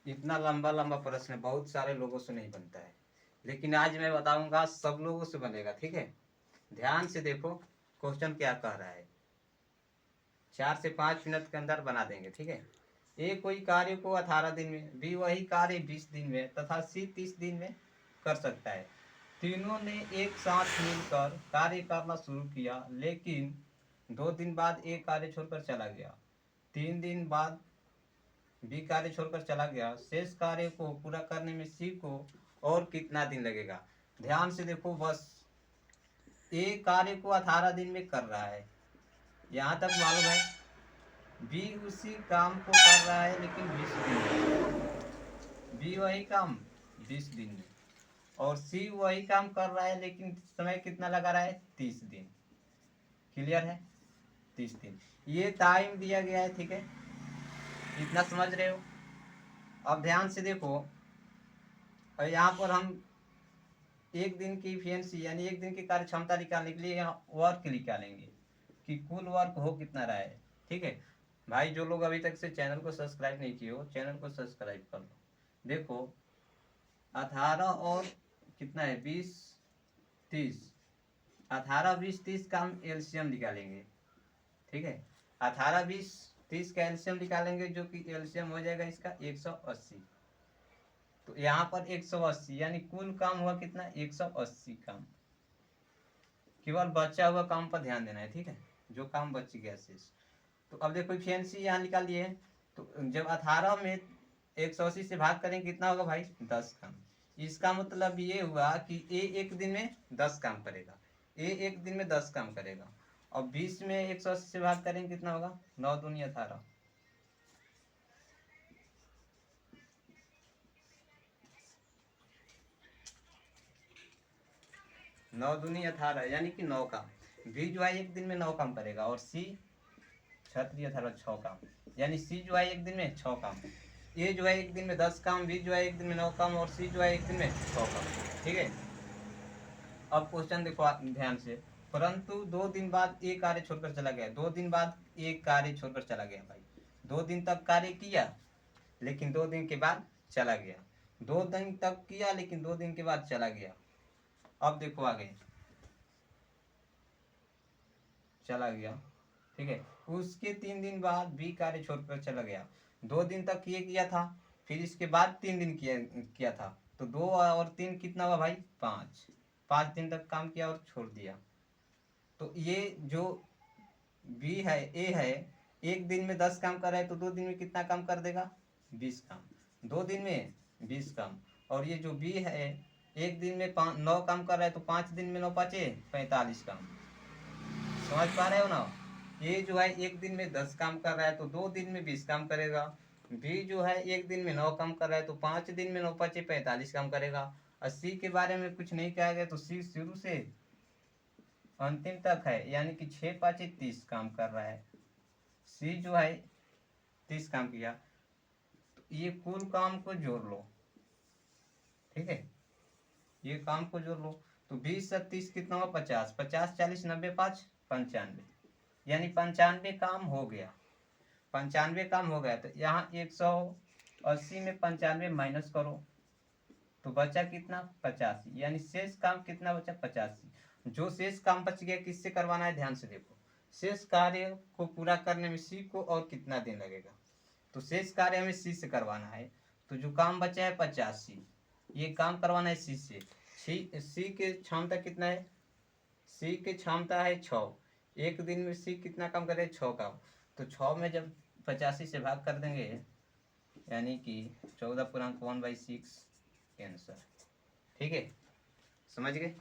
इतना लंबा लंबा प्रश्न बहुत सारे लोगों से नहीं बनता है, लेकिन आज मैं बताऊंगा सब लोगों से बनेगा। ठीक है, ध्यान से देखो क्वेश्चन क्या कह रहा है। 4 से 5 मिनट के अंदर बना देंगे। ठीक है, ए कोई कार्य को 18 दिन में, बी वही कार्य 20 दिन में तथा सी 30 दिन में कर सकता है। तीनों ने एक साथ मिलकर कार्य करना शुरू किया, लेकिन 2 दिन बाद ए कार्य छोड़कर चला गया। 3 दिन बाद बी कार्य छोड़कर चला गया। शेष कार्य को पूरा करने में सी को और कितना दिन लगेगा। ध्यान से देखो, बस ए कार्य को 18 दिन में कर रहा है, यहाँ तक मालूम है। बी उसी काम को कर रहा है लेकिन 20 दिन में, बी वही काम 20 दिन में, और सी वही काम कर रहा है लेकिन समय कितना लगा रहा है, 30 दिन। क्लियर है, 30 दिन ये टाइम दिया गया है। ठीक है, इतना समझ रहे हो। अब ध्यान से देखो, और यहाँ पर हम एक दिन की इफिशिएंसी यानी एक दिन की कार्य क्षमता निकालने के लिए यहाँ वर्क निकालेंगे कि कुल वर्क हो कितना रहा है। ठीक है भाई, जो लोग अभी तक से चैनल को सब्सक्राइब नहीं किए हो, चैनल को सब्सक्राइब कर लो। देखो 18 और कितना है, 20 30, 18 20 30 का हम एलसीएम निकालेंगे। ठीक है, 18 20 30 का एलसीएम निकालेंगे, जो कि एलसीएम हो जाएगा इसका 180। तो यहाँ पर 180 यानी कुल काम हुआ कितना, 180 काम। केवल बचा हुआ काम पर ध्यान देना है। ठीक है, जो काम बच गया शेष। तो अब देखो इफिशिएंसी यहाँ निकाल लिए। तो जब 18 में 180 से भाग करें कितना होगा भाई, 10 काम। इसका मतलब ये हुआ कि ए एक दिन में 10 काम करेगा, ए एक दिन में 10 काम करेगा। और 20 में 180 से भाग करें कितना होगा, 9 दूनी 18। नौ दूनी 18 यानी कि 9 काम। बी जो है एक दिन में 9 काम करेगा, और सी 6 6 काम, यानी सी जो है एक दिन में 6 काम। ए जो है एक दिन में 10 काम, बी जो है एक दिन में 9 काम, और सी जो है एक दिन में 6 काम। ठीक है, अब क्वेश्चन देखो ध्यान से। परंतु 2 दिन बाद ए कार्य छोड़कर चला गया। 2 दिन बाद ए कार्य छोड़कर चला गया भाई। 2 दिन तक कार्य किया लेकिन 2 दिन के बाद चला गया। 2 दिन तक किया लेकिन 2 दिन के बाद चला गया। अब देखो आगे, चला गया। ठीक है, उसके 3 दिन बाद बी कार्य छोड़कर चला गया। 2 दिन तक ये किया था, फिर इसके बाद 3 दिन किया था। तो 2 और 3 कितना हुआ भाई, 5। 5 दिन तक काम किया और छोड़ दिया। तो ये जो बी है, ए है, एक दिन में 10 काम कर रहा है, तो 2 दिन में कितना काम कर देगा, 20 काम। 2 दिन में 20 काम। और ये जो बी है एक दिन में 9 काम कर रहा है, तो 5 दिन में 9 5 45 काम। समझ पा रहे हो ना। ये जो है एक दिन में 10 काम कर रहा है, तो 2 दिन में 20 काम करेगा। बी जो है एक दिन में 9 काम कर रहा है, तो 5 दिन में 9 5 45 काम करेगा। और सी के बारे में कुछ नहीं कहा गया, तो सी शुरू से अंतिम तक है, यानी कि 6 5 30 काम कर रहा है। सी जो है 30 काम किया। तो ये कुल काम को जोड़ लो। ठीक है, ये काम को जोड़ लो। तो 20 और 30 कितना हुआ, 50। 50 40 90 5 95, यानी 95 काम हो गया। 95 काम हो गया। तो यहाँ 180 में 95 माइनस करो, तो बचा कितना, 85, यानी शेष काम कितना बचा, 85। जो शेष काम बच गया किससे करवाना है, ध्यान से देखो। शेष कार्य को पूरा करने में सी को और कितना दिन लगेगा। तो शेष कार्य हमें सी से करवाना है। तो जो काम बचा है 85, ये काम करवाना है सी से। सी की क्षमता कितना है, सी की क्षमता है 6। एक दिन में सी कितना काम करे, 6 काम। तो 6 में जब 85 से भाग कर देंगे, यानी कि 14 पूर्णांक 1/6 आंसर। ठीक है, समझ गए।